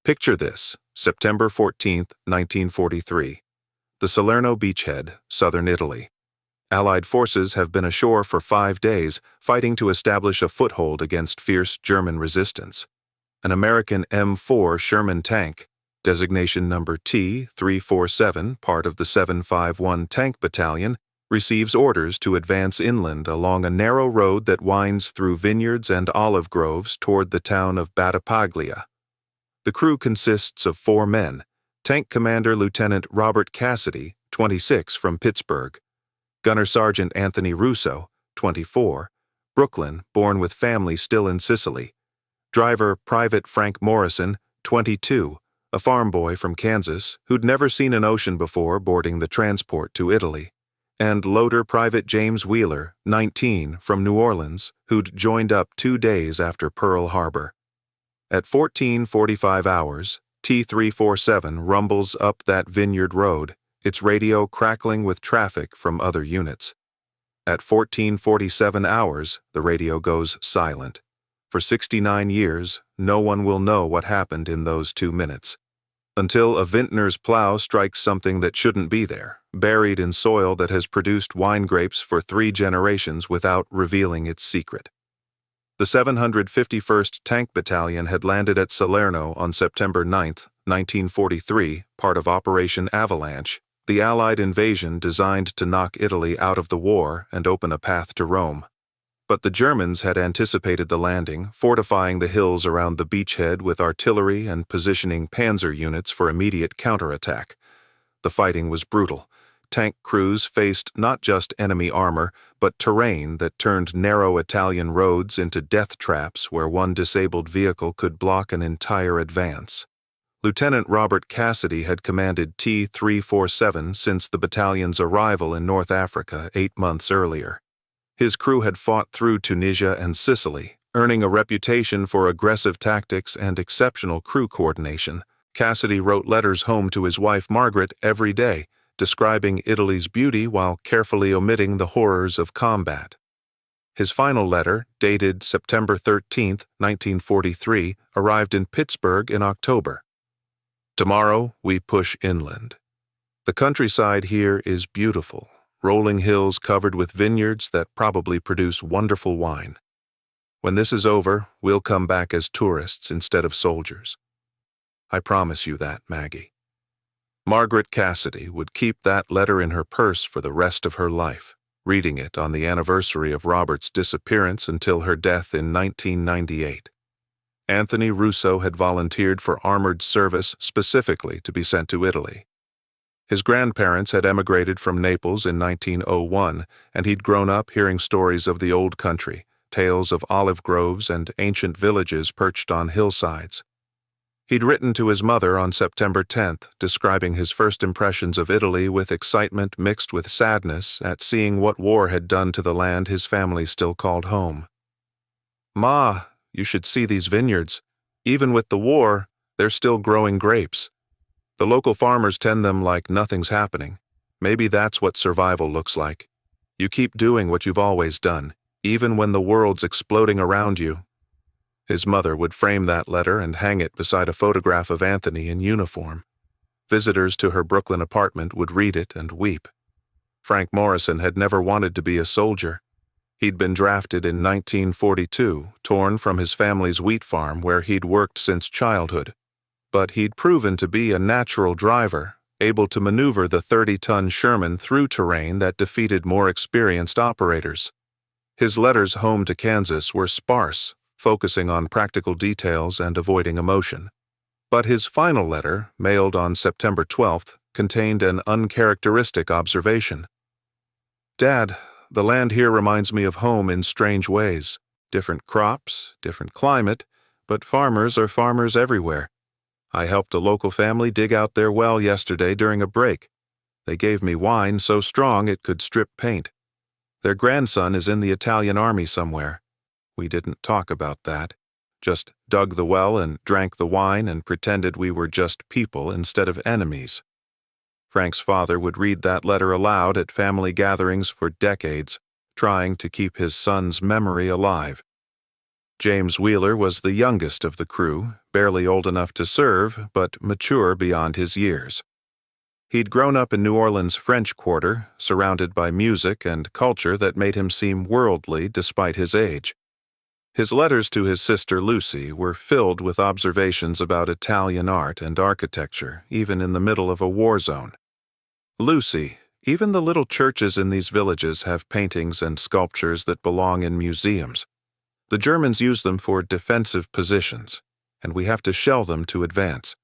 Picture this, September 14, 1943. The Salerno beachhead, southern Italy. Allied forces have been ashore for 5 days, fighting to establish a foothold against fierce German resistance. An American M4 Sherman tank, designation number T-347, part of the 751 Tank Battalion, receives orders to advance inland along a narrow road that winds through vineyards and olive groves toward the town of Battipaglia. The crew consists of 4 men: Tank Commander Lieutenant Robert Cassidy, 26, from Pittsburgh; Gunner Sergeant Anthony Russo, 24, Brooklyn, born with family still in Sicily; driver Private Frank Morrison, 22, a farm boy from Kansas who'd never seen an ocean before boarding the transport to Italy; and loader Private James Wheeler, 19, from New Orleans, who'd joined up 2 days after Pearl Harbor. At 14:45 hours, T-347 rumbles up that Vineyard road, its radio crackling with traffic from other units. At 14:47 hours, the radio goes silent. For 69 years, no one will know what happened in those 2 minutes. Until a vintner's plow strikes something that shouldn't be there, buried in soil that has produced wine grapes for 3 generations without revealing its secret. The 751st Tank Battalion had landed at Salerno on September 9, 1943, part of Operation Avalanche, the Allied invasion designed to knock Italy out of the war and open a path to Rome. But the Germans had anticipated the landing, fortifying the hills around the beachhead with artillery and positioning panzer units for immediate counterattack. The fighting was brutal. Tank crews faced not just enemy armor, but terrain that turned narrow Italian roads into death traps where one disabled vehicle could block an entire advance. Lieutenant Robert Cassidy had commanded T-347 since the battalion's arrival in North Africa 8 months earlier. His crew had fought through Tunisia and Sicily, earning a reputation for aggressive tactics and exceptional crew coordination. Cassidy wrote letters home to his wife Margaret every day, describing Italy's beauty while carefully omitting the horrors of combat. His final letter, dated September 13, 1943, arrived in Pittsburgh in October. Tomorrow we push inland. The countryside here is beautiful, rolling hills covered with vineyards that probably produce wonderful wine. When this is over, we'll come back as tourists instead of soldiers. I promise you that, Maggie. Margaret Cassidy would keep that letter in her purse for the rest of her life, reading it on the anniversary of Robert's disappearance until her death in 1998. Anthony Russo had volunteered for armored service specifically to be sent to Italy. His grandparents had emigrated from Naples in 1901, and he'd grown up hearing stories of the old country, tales of olive groves and ancient villages perched on hillsides. He'd written to his mother on September 10th, describing his first impressions of Italy with excitement mixed with sadness at seeing what war had done to the land his family still called home. "Ma, you should see these vineyards. Even with the war, they're still growing grapes. The local farmers tend them like nothing's happening. Maybe that's what survival looks like. You keep doing what you've always done, even when the world's exploding around you." His mother would frame that letter and hang it beside a photograph of Anthony in uniform. Visitors to her Brooklyn apartment would read it and weep. Frank Morrison had never wanted to be a soldier. He'd been drafted in 1942, torn from his family's wheat farm where he'd worked since childhood. But he'd proven to be a natural driver, able to maneuver the 30-ton Sherman through terrain that defeated more experienced operators. His letters home to Kansas were sparse, focusing on practical details and avoiding emotion. But his final letter, mailed on September 12th, contained an uncharacteristic observation. "Dad, the land here reminds me of home in strange ways. Different crops, different climate, but farmers are farmers everywhere. I helped a local family dig out their well yesterday during a break. They gave me wine so strong it could strip paint. Their grandson is in the Italian army somewhere. We didn't talk about that, just dug the well and drank the wine and pretended we were just people instead of enemies." Frank's father would read that letter aloud at family gatherings for decades, trying to keep his son's memory alive. James Wheeler was the youngest of the crew, barely old enough to serve, but mature beyond his years. He'd grown up in New Orleans' French Quarter, surrounded by music and culture that made him seem worldly despite his age. His letters to his sister Lucy were filled with observations about Italian art and architecture, even in the middle of a war zone. "Lucy, even the little churches in these villages have paintings and sculptures that belong in museums. The Germans use them for defensive positions, and we have to shell them to advance.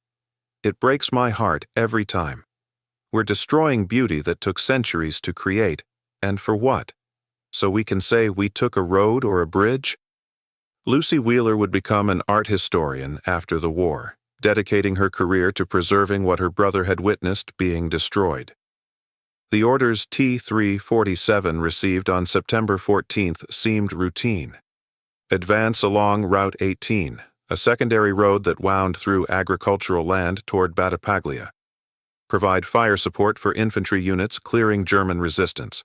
It breaks my heart every time. We're destroying beauty that took centuries to create, and for what? So we can say we took a road or a bridge?" Lucy Wheeler would become an art historian after the war, dedicating her career to preserving what her brother had witnessed being destroyed. The orders T-347 received on September 14th seemed routine. Advance along Route 18, a secondary road that wound through agricultural land toward Battipaglia. Provide fire support for infantry units clearing German resistance.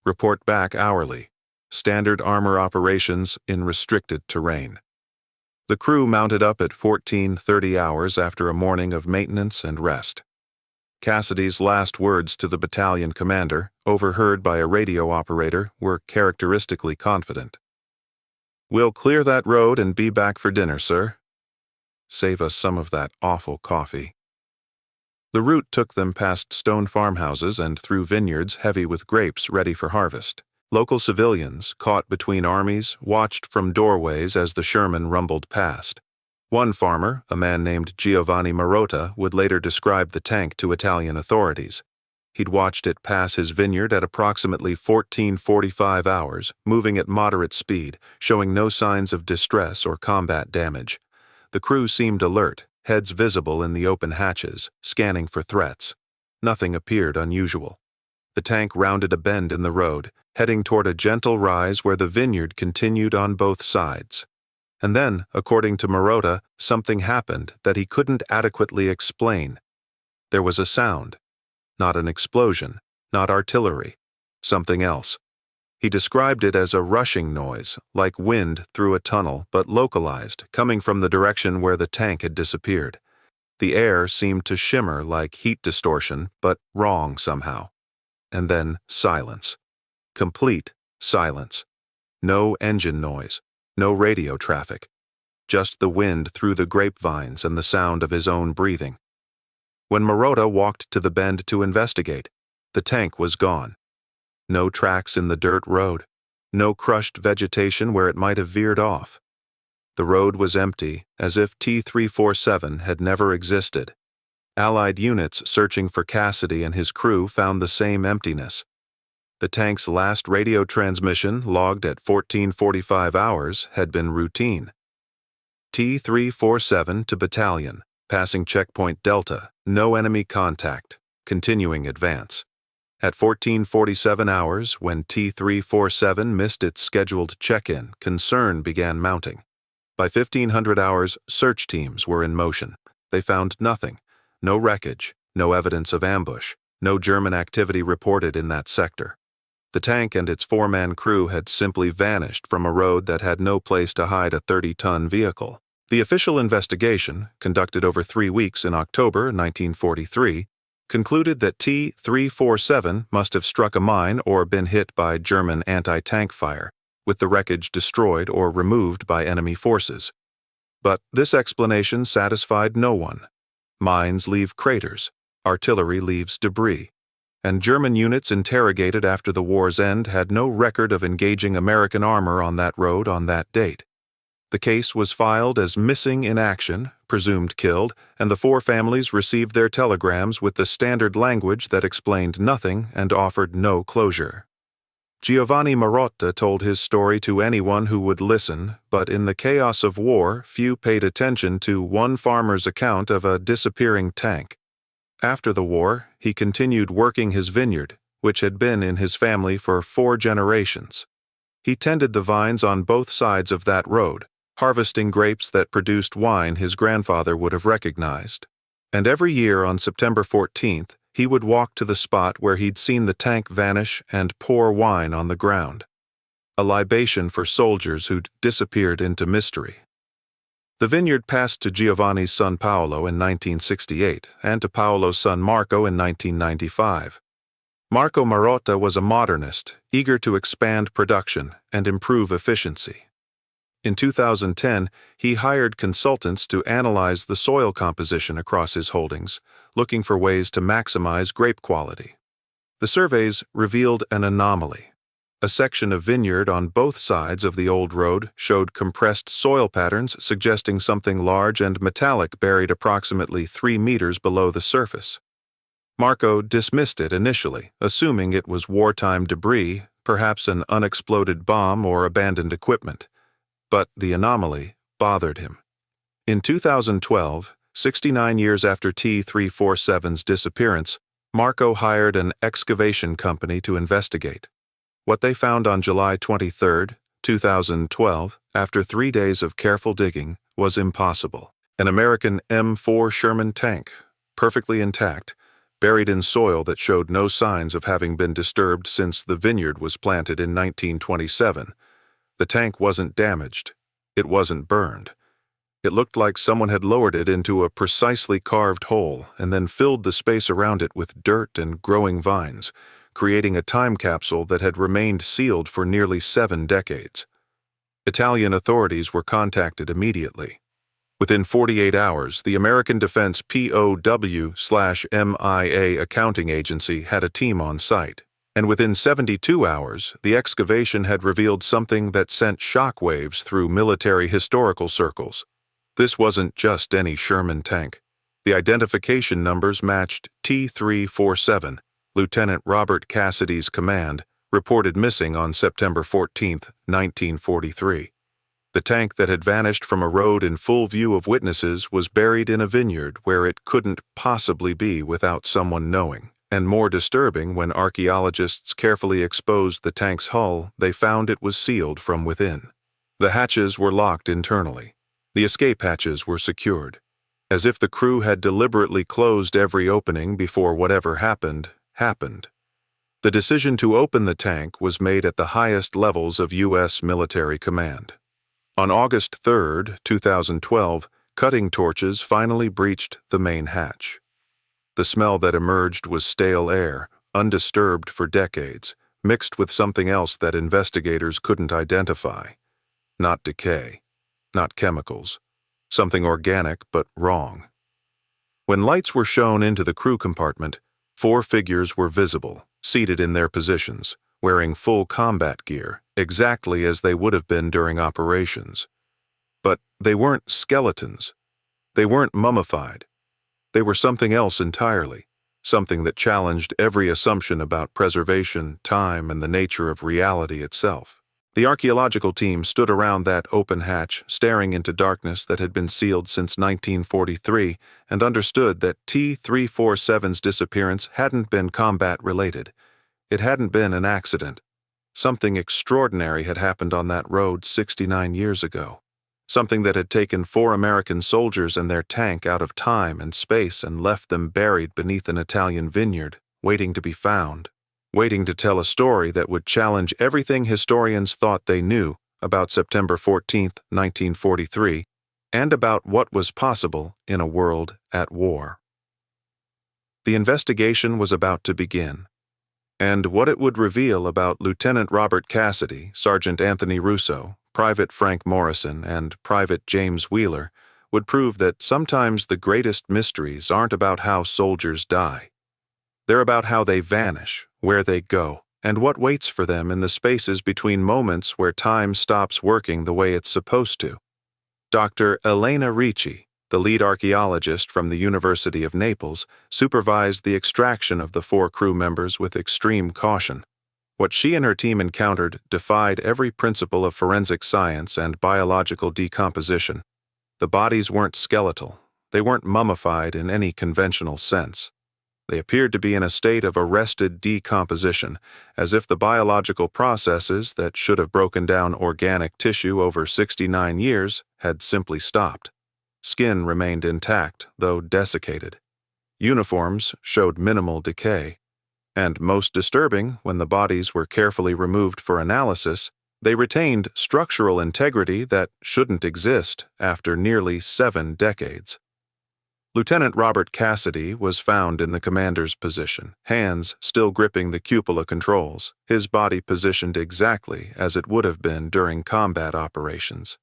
Report back hourly. Standard armor operations in restricted terrain. The crew mounted up at 14:30 hours after a morning of maintenance and rest. Cassidy's last words to the battalion commander, overheard by a radio operator, were characteristically confident. "We'll clear that road and be back for dinner, sir. Save us some of that awful coffee." The route took them past stone farmhouses and through vineyards heavy with grapes ready for harvest. Local civilians, caught between armies, watched from doorways as the Sherman rumbled past. One farmer, a man named Giovanni Marotta, would later describe the tank to Italian authorities. He'd watched it pass his vineyard at approximately 14:45 hours, moving at moderate speed, showing no signs of distress or combat damage. The crew seemed alert, heads visible in the open hatches, scanning for threats. Nothing appeared unusual. The tank rounded a bend in the road, heading toward a gentle rise where the vineyard continued on both sides. And then, according to Marotta, something happened that he couldn't adequately explain. There was a sound. Not an explosion, not artillery, something else. He described it as a rushing noise, like wind through a tunnel, but localized, coming from the direction where the tank had disappeared. The air seemed to shimmer like heat distortion, but wrong somehow. And then silence. Complete silence. No engine noise, no radio traffic. Just the wind through the grapevines and the sound of his own breathing. When Marotta walked to the bend to investigate, the tank was gone. No tracks in the dirt road. No crushed vegetation where it might have veered off. The road was empty, as if T-347 had never existed. Allied units searching for Cassidy and his crew found the same emptiness. The tank's last radio transmission, logged at 14:45 hours, had been routine. T-347 to battalion, passing checkpoint Delta, no enemy contact, continuing advance. At 14:47 hours, when T-347 missed its scheduled check-in, concern began mounting. By 1500 hours, search teams were in motion. They found nothing. No wreckage, no evidence of ambush, no German activity reported in that sector. The tank and its 4-man crew had simply vanished from a road that had no place to hide a 30-ton vehicle. The official investigation, conducted over 3 weeks in October 1943, concluded that T-347 must have struck a mine or been hit by German anti-tank fire, with the wreckage destroyed or removed by enemy forces. But this explanation satisfied no one. Mines leave craters, artillery leaves debris, and German units interrogated after the war's end had no record of engaging American armor on that road on that date. The case was filed as missing in action, presumed killed, and the 4 families received their telegrams with the standard language that explained nothing and offered no closure. Giovanni Marotta told his story to anyone who would listen, but in the chaos of war, few paid attention to one farmer's account of a disappearing tank. After the war, he continued working his vineyard, which had been in his family for 4 generations. He tended the vines on both sides of that road, harvesting grapes that produced wine his grandfather would have recognized. And every year on September 14th, he would walk to the spot where he'd seen the tank vanish and pour wine on the ground. A libation for soldiers who'd disappeared into mystery. The Vineyard passed to Giovanni's son Paolo in 1968 and to Paolo's son Marco in 1995. Marco Marotta was a modernist, eager to expand production and improve efficiency. In 2010, he hired consultants to analyze the soil composition across his holdings, looking for ways to maximize grape quality. The surveys revealed an anomaly. A section of vineyard on both sides of the old road showed compressed soil patterns suggesting something large and metallic buried approximately 3 meters below the surface. Marco dismissed it initially, assuming it was wartime debris, perhaps an unexploded bomb or abandoned equipment. But the anomaly bothered him. In 2012, 69 years after T347's disappearance, Marco hired an excavation company to investigate. What they found on July 23, 2012, after 3 days of careful digging, was impossible. An American M4 Sherman tank, perfectly intact, buried in soil that showed no signs of having been disturbed since the vineyard was planted in 1927. The tank wasn't damaged. It wasn't burned. It looked like someone had lowered it into a precisely carved hole and then filled the space around it with dirt and growing vines, creating a time capsule that had remained sealed for nearly 7 decades. Italian authorities were contacted immediately. Within 48 hours, the American Defense POW/MIA accounting agency had a team on site. And within 72 hours, the excavation had revealed something that sent shockwaves through military historical circles. This wasn't just any Sherman tank. The identification numbers matched T347, Lieutenant Robert Cassidy's command, reported missing on September 14, 1943. The tank that had vanished from a road in full view of witnesses was buried in a vineyard where it couldn't possibly be without someone knowing. And more disturbing, when archaeologists carefully exposed the tank's hull, they found it was sealed from within. The hatches were locked internally. The escape hatches were secured, as if the crew had deliberately closed every opening before whatever happened. The decision to open the tank was made at the highest levels of U.S. military command. On August 3, 2012, cutting torches finally breached the main hatch. The smell that emerged was stale air, undisturbed for decades, mixed with something else that investigators couldn't identify. Not decay, not chemicals, something organic but wrong. When lights were shown into the crew compartment, 4 figures were visible, seated in their positions, wearing full combat gear, exactly as they would have been during operations. But they weren't skeletons. They weren't mummified. They were something else entirely, something that challenged every assumption about preservation, time, and the nature of reality itself. The archaeological team stood around that open hatch, staring into darkness that had been sealed since 1943, and understood that T347's disappearance hadn't been combat-related. It hadn't been an accident. Something extraordinary had happened on that road 69 years ago. Something that had taken 4 American soldiers and their tank out of time and space and left them buried beneath an Italian vineyard, waiting to be found. Waiting to tell a story that would challenge everything historians thought they knew about September 14, 1943, and about what was possible in a world at war. The investigation was about to begin, and what it would reveal about Lieutenant Robert Cassidy, Sergeant Anthony Russo, Private Frank Morrison, and Private James Wheeler would prove that sometimes the greatest mysteries aren't about how soldiers die. They're about how they vanish, where they go, and what waits for them in the spaces between moments where time stops working the way it's supposed to. Dr. Elena Ricci, the lead archaeologist from the University of Naples, supervised the extraction of the 4 crew members with extreme caution. What she and her team encountered defied every principle of forensic science and biological decomposition. The bodies weren't skeletal. They weren't mummified in any conventional sense. They appeared to be in a state of arrested decomposition, as if the biological processes that should have broken down organic tissue over 69 years had simply stopped. Skin remained intact, though desiccated. Uniforms showed minimal decay. And most disturbing, when the bodies were carefully removed for analysis, They retained structural integrity that shouldn't exist after nearly 7 decades. Lieutenant Robert Cassidy was found in the commander's position, hands still gripping the cupola controls, his body positioned exactly as it would have been during combat operations.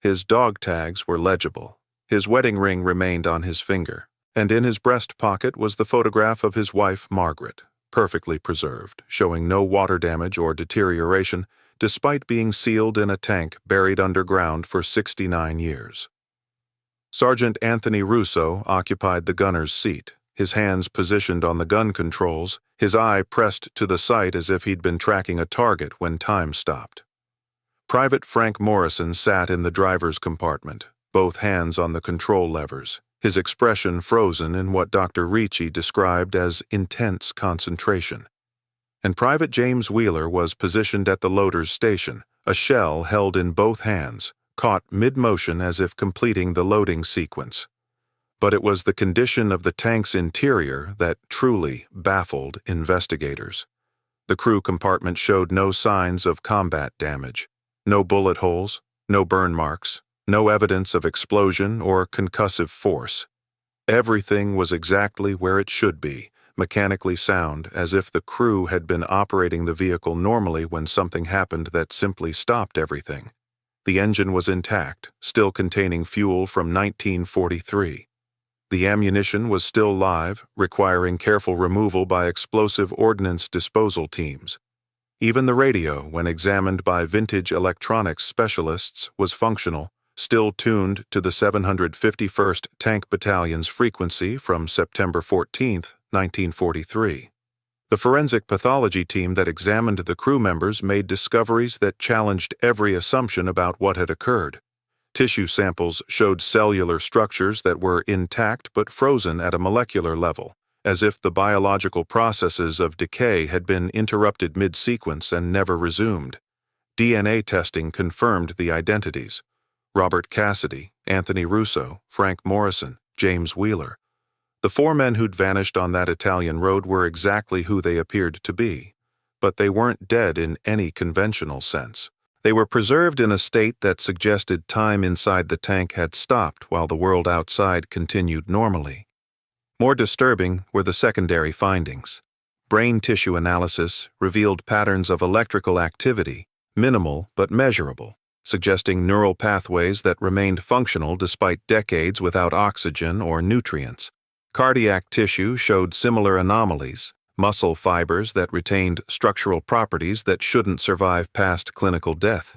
His dog tags were legible. His wedding ring remained on his finger, and in his breast pocket was the photograph of his wife, Margaret, perfectly preserved, showing no water damage or deterioration, despite being sealed in a tank buried underground for 69 years. Sergeant Anthony Russo occupied the gunner's seat, his hands positioned on the gun controls, his eye pressed to the sight as if he'd been tracking a target when time stopped. Private Frank Morrison sat in the driver's compartment, both hands on the control levers, his expression frozen in what Dr. Ricci described as intense concentration. And Private James Wheeler was positioned at the loader's station, a shell held in both hands, caught mid-motion as if completing the loading sequence. But it was the condition of the tank's interior that truly baffled investigators. The crew compartment showed no signs of combat damage, no bullet holes, no burn marks, no evidence of explosion or concussive force. Everything was exactly where it should be, mechanically sound, as if the crew had been operating the vehicle normally when something happened that simply stopped everything. The engine was intact, still containing fuel from 1943. The ammunition was still live, requiring careful removal by explosive ordnance disposal teams. Even the radio, when examined by vintage electronics specialists, was functional, still tuned to the 751st Tank Battalion's frequency from September 14, 1943. The forensic pathology team that examined the crew members made discoveries that challenged every assumption about what had occurred. Tissue samples showed cellular structures that were intact but frozen at a molecular level, as if the biological processes of decay had been interrupted mid-sequence and never resumed. DNA testing confirmed the identities: Robert Cassidy, Anthony Russo, Frank Morrison, James Wheeler. The 4 men who'd vanished on that Italian road were exactly who they appeared to be, but they weren't dead in any conventional sense. They were preserved in a state that suggested time inside the tank had stopped while the world outside continued normally. More disturbing were the secondary findings. Brain tissue analysis revealed patterns of electrical activity, minimal but measurable, suggesting neural pathways that remained functional despite decades without oxygen or nutrients. Cardiac tissue showed similar anomalies, muscle fibers that retained structural properties that shouldn't survive past clinical death.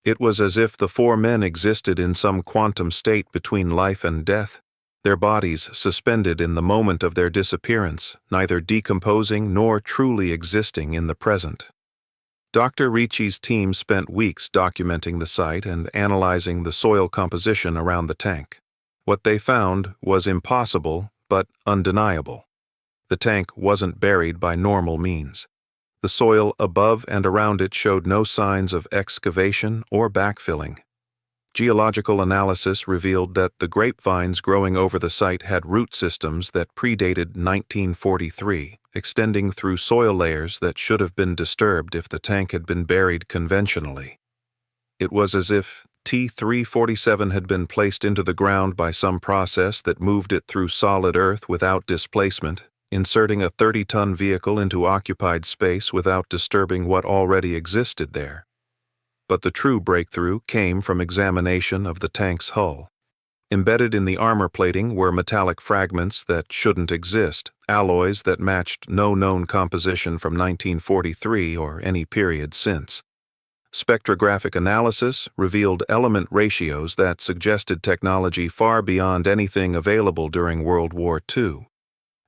It was as if the 4 men existed in some quantum state between life and death, their bodies suspended in the moment of their disappearance, neither decomposing nor truly existing in the present. Dr. Ricci's team spent weeks documenting the site and analyzing the soil composition around the tank. What they found was impossible but undeniable. The tank wasn't buried by normal means. The soil above and around it showed no signs of excavation or backfilling. Geological analysis revealed that the grapevines growing over the site had root systems that predated 1943, extending through soil layers that should have been disturbed if the tank had been buried conventionally. It was as if T-347 had been placed into the ground by some process that moved it through solid earth without displacement, inserting a 30-ton vehicle into occupied space without disturbing what already existed there. But the true breakthrough came from examination of the tank's hull. Embedded in the armor plating were metallic fragments that shouldn't exist, alloys that matched no known composition from 1943 or any period since. Spectrographic analysis revealed element ratios that suggested technology far beyond anything available during World War II.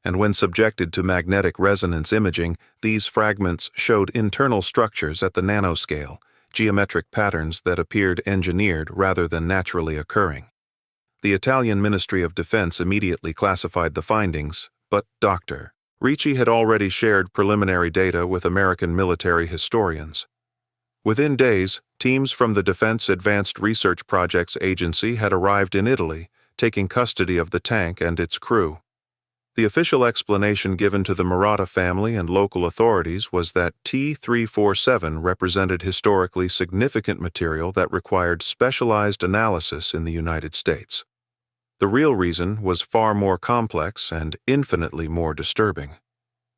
And when subjected to magnetic resonance imaging, these fragments showed internal structures at the nanoscale, geometric patterns that appeared engineered rather than naturally occurring. The Italian Ministry of Defense immediately classified the findings, but Dr. Ricci had already shared preliminary data with American military historians. Within days, teams from the Defense Advanced Research Projects Agency had arrived in Italy, taking custody of the tank and its crew. The official explanation given to the Murata family and local authorities was that T-347 represented historically significant material that required specialized analysis in the United States. The real reason was far more complex and infinitely more disturbing.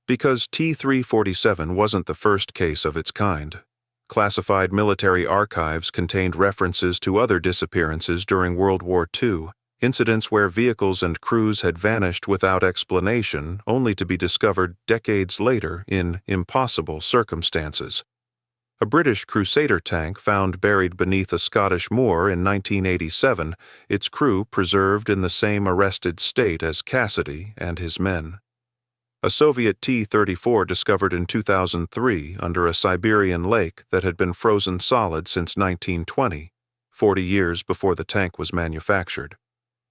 Because T-347 wasn't the first case of its kind. Classified military archives contained references to other disappearances during World War II, incidents where vehicles and crews had vanished without explanation only to be discovered decades later in impossible circumstances. A British Crusader tank found buried beneath a Scottish moor in 1987, its crew preserved in the same arrested state as Cassidy and his men. A Soviet T-34 discovered in 2003 under a Siberian lake that had been frozen solid since 1920, 40 years before the tank was manufactured.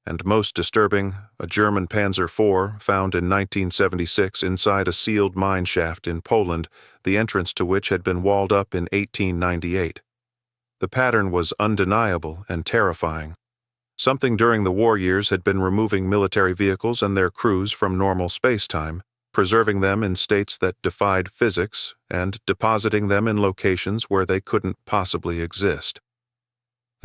And most disturbing, a German Panzer IV found in 1976 inside a sealed mine shaft in Poland, the entrance to which had been walled up in 1898. The pattern was undeniable and terrifying. Something during the war years had been removing military vehicles and their crews from normal space-time, preserving them in states that defied physics, and depositing them in locations where they couldn't possibly exist.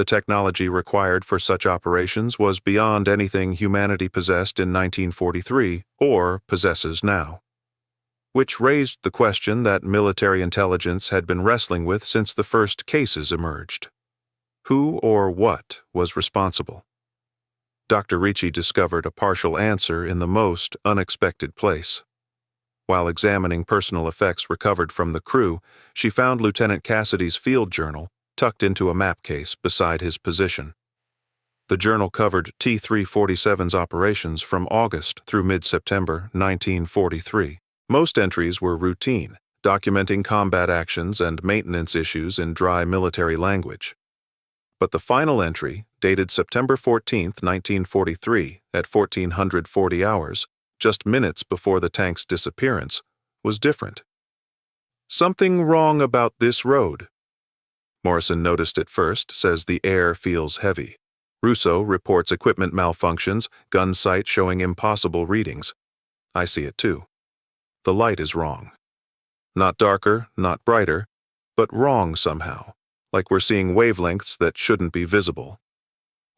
The technology required for such operations was beyond anything humanity possessed in 1943 or possesses now. Which raised the question that military intelligence had been wrestling with since the first cases emerged. Who or what was responsible? Dr. Ricci discovered a partial answer in the most unexpected place. While examining personal effects recovered from the crew, she found Lieutenant Cassidy's field journal tucked into a map case beside his position. The journal covered T-347's operations from August through mid-September 1943. Most entries were routine, documenting combat actions and maintenance issues in dry military language. But the final entry, dated September 14, 1943, at 1440 hours, just minutes before the tank's disappearance, was different. Something wrong about this road. Morrison noticed it first, says the air feels heavy. Russo reports equipment malfunctions, gun sight showing impossible readings. I see it too. The light is wrong. Not darker, not brighter, but wrong somehow, like we're seeing wavelengths that shouldn't be visible.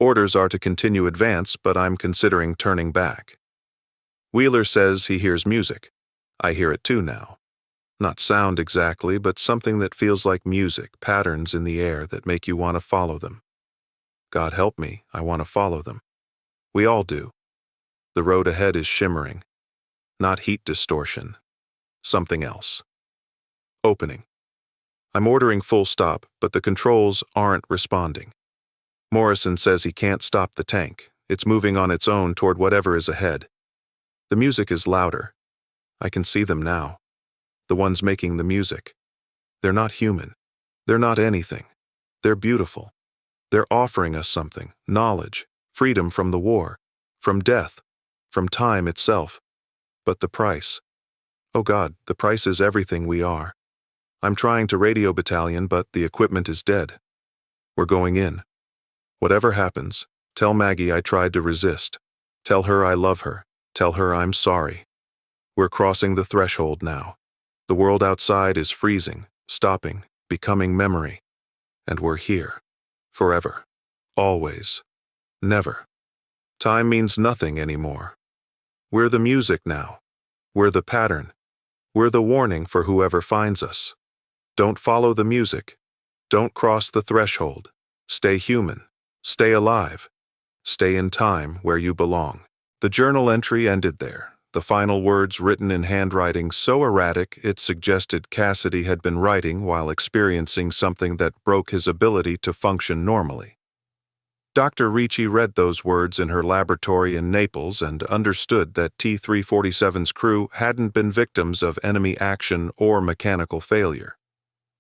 Orders are to continue advance, but I'm considering turning back. Wheeler says he hears music. I hear it too now. Not sound exactly, but something that feels like music, patterns in the air that make you want to follow them. God help me, I want to follow them. We all do. The road ahead is shimmering. Not heat distortion. Something else. Opening. I'm ordering full stop, but the controls aren't responding. Morrison says he can't stop the tank. It's moving on its own toward whatever is ahead. The music is louder. I can see them now. The ones making the music. They're not human. They're not anything. They're beautiful. They're offering us something, knowledge, freedom from the war, from death, from time itself. But the price. Oh God, the price is everything we are. I'm trying to radio battalion, but the equipment is dead. We're going in. Whatever happens, tell Maggie I tried to resist. Tell her I love her. Tell her I'm sorry. We're crossing the threshold now. The world outside is freezing, stopping, becoming memory. And we're here. Forever. Always. Never. Time means nothing anymore. We're the music now. We're the pattern. We're the warning for whoever finds us. Don't follow the music. Don't cross the threshold. Stay human. Stay alive. Stay in time where you belong. The journal entry ended there, the final words written in handwriting so erratic it suggested Cassidy had been writing while experiencing something that broke his ability to function normally. Dr. Ricci read those words in her laboratory in Naples and understood that T-347's crew hadn't been victims of enemy action or mechanical failure.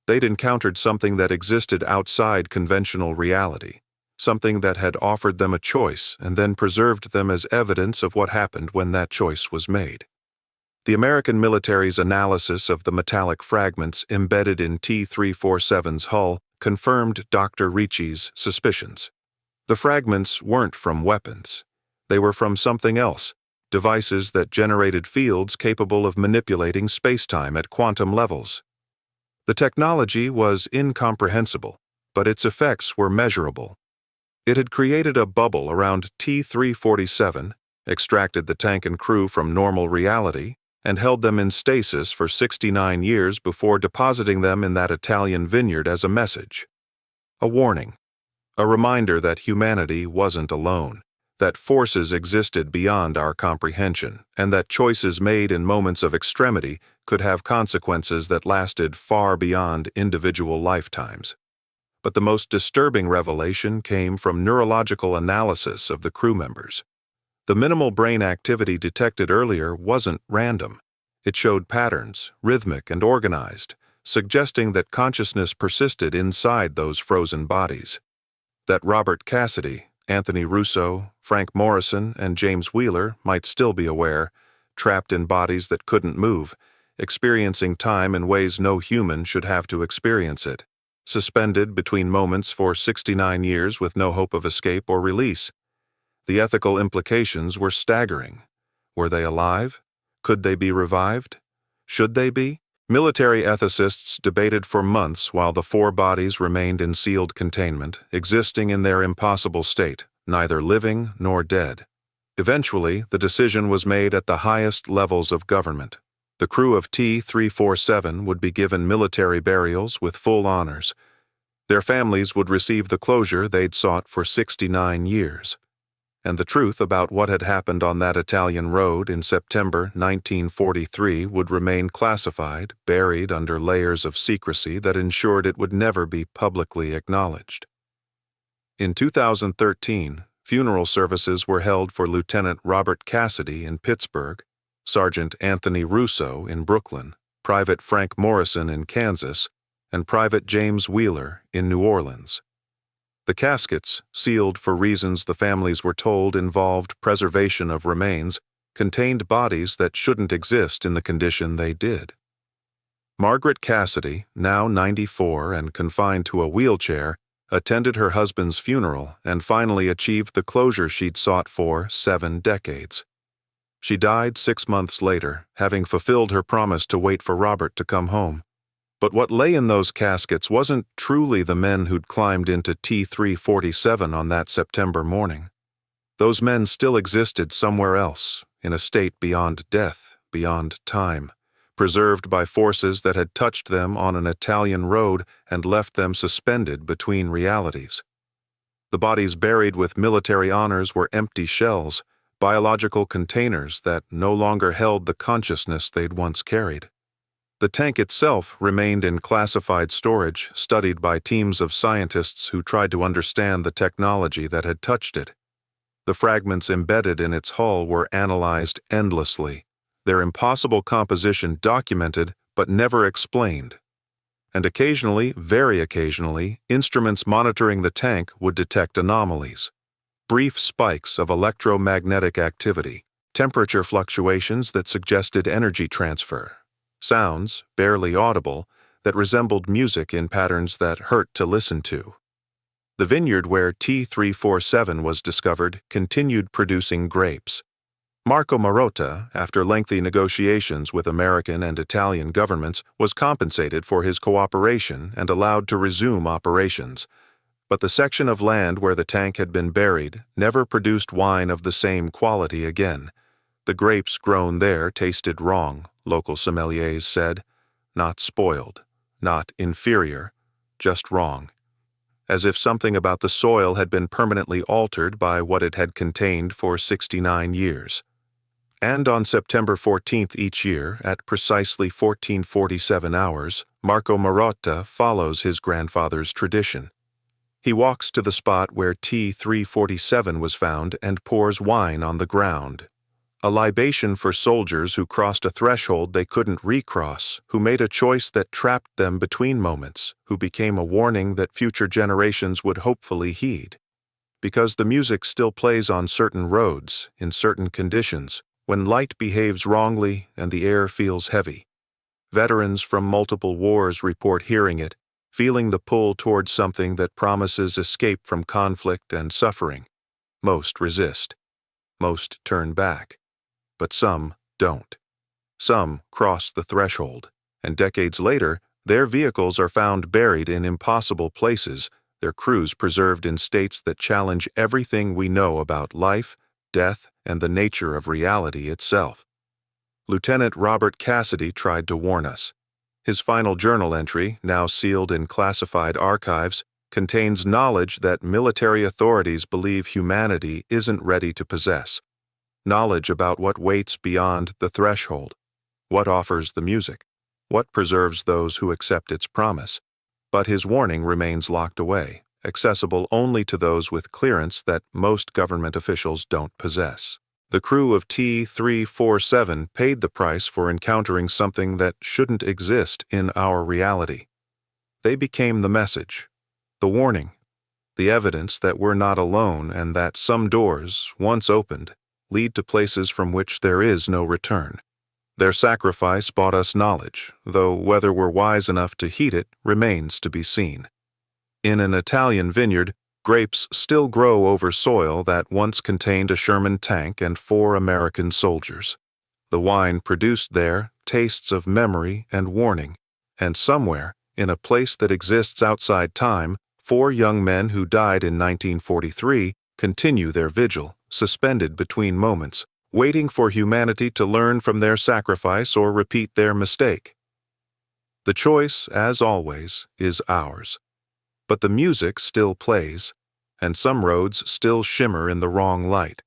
They'd encountered something that existed outside conventional reality. Something that had offered them a choice and then preserved them as evidence of what happened when that choice was made. The American military's analysis of the metallic fragments embedded in T-347's hull confirmed Dr. Ricci's suspicions. The fragments weren't from weapons. They were from something else, devices that generated fields capable of manipulating spacetime at quantum levels. The technology was incomprehensible, but its effects were measurable. It had created a bubble around T-347, extracted the tank and crew from normal reality, and held them in stasis for 69 years before depositing them in that Italian vineyard as a message. A warning. A reminder that humanity wasn't alone, that forces existed beyond our comprehension, and that choices made in moments of extremity could have consequences that lasted far beyond individual lifetimes. But the most disturbing revelation came from neurological analysis of the crew members. The minimal brain activity detected earlier wasn't random. It showed patterns, rhythmic and organized, suggesting that consciousness persisted inside those frozen bodies. That Robert Cassidy, Anthony Russo, Frank Morrison, and James Wheeler might still be aware, trapped in bodies that couldn't move, experiencing time in ways no human should have to experience it, suspended between moments for 69 years with no hope of escape or release. The ethical implications were staggering. Were they alive? Could they be revived? Should they be? Military ethicists debated for months while the four bodies remained in sealed containment, existing in their impossible state, neither living nor dead. Eventually, the decision was made at the highest levels of government. The crew of T-347 would be given military burials with full honors. Their families would receive the closure they'd sought for 69 years. And the truth about what had happened on that Italian road in September 1943 would remain classified, buried under layers of secrecy that ensured it would never be publicly acknowledged. In 2013, funeral services were held for Lieutenant Robert Cassidy in Pittsburgh, Sergeant Anthony Russo in Brooklyn, Private Frank Morrison in Kansas, and Private James Wheeler in New Orleans. The caskets, sealed for reasons the families were told involved preservation of remains, contained bodies that shouldn't exist in the condition they did. Margaret Cassidy, now 94 and confined to a wheelchair, attended her husband's funeral and finally achieved the closure she'd sought for 7 decades. She died 6 months later, having fulfilled her promise to wait for Robert to come home. But what lay in those caskets wasn't truly the men who'd climbed into T-347 on that September morning. Those men still existed somewhere else, in a state beyond death, beyond time, preserved by forces that had touched them on an Italian road and left them suspended between realities. The bodies buried with military honors were empty shells, biological containers that no longer held the consciousness they'd once carried. The tank itself remained in classified storage, studied by teams of scientists who tried to understand the technology that had touched it. The fragments embedded in its hull were analyzed endlessly, their impossible composition documented but never explained. And occasionally, very occasionally, instruments monitoring the tank would detect anomalies. Brief spikes of electromagnetic activity, temperature fluctuations that suggested energy transfer. Sounds, barely audible, that resembled music in patterns that hurt to listen to. The vineyard where T-347 was discovered continued producing grapes. Marco Marotta, after lengthy negotiations with American and Italian governments, was compensated for his cooperation and allowed to resume operations. But the section of land where the tank had been buried never produced wine of the same quality again. The grapes grown there tasted wrong, local sommeliers said. Not spoiled, not inferior, just wrong. As if something about the soil had been permanently altered by what it had contained for 69 years. And on September 14th each year, at precisely 1447 hours, Marco Marotta follows his grandfather's tradition. He walks to the spot where T-347 was found and pours wine on the ground. A libation for soldiers who crossed a threshold they couldn't recross, who made a choice that trapped them between moments, who became a warning that future generations would hopefully heed. Because the music still plays on certain roads, in certain conditions, when light behaves wrongly and the air feels heavy. Veterans from multiple wars report hearing it, feeling the pull towards something that promises escape from conflict and suffering. Most resist. Most turn back. but some don't. Some cross the threshold, and decades later, their vehicles are found buried in impossible places, their crews preserved in states that challenge everything we know about life, death, and the nature of reality itself. Lieutenant Robert Cassidy tried to warn us. His final journal entry, now sealed in classified archives, contains knowledge that military authorities believe humanity isn't ready to possess. Knowledge about what waits beyond the threshold, what offers the music, what preserves those who accept its promise. But his warning remains locked away, accessible only to those with clearance that most government officials don't possess. The crew of T-347 paid the price for encountering something that shouldn't exist in our reality. They became the message, the warning, the evidence that we're not alone and that some doors, once opened, lead to places from which there is no return. Their sacrifice bought us knowledge, though whether we're wise enough to heed it remains to be seen. In an Italian vineyard, grapes still grow over soil that once contained a Sherman tank and 4 American soldiers. The wine produced there tastes of memory and warning, and somewhere, in a place that exists outside time, 4 young men who died in 1943 continue their vigil, suspended between moments, waiting for humanity to learn from their sacrifice or repeat their mistake. The choice, as always, is ours. But the music still plays, and some roads still shimmer in the wrong light,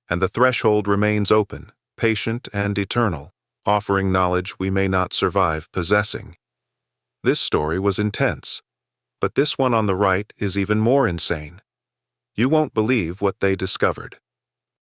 and the threshold remains open, patient and eternal, offering knowledge we may not survive possessing. This story was intense, but this one on the right is even more insane. You won't believe what they discovered.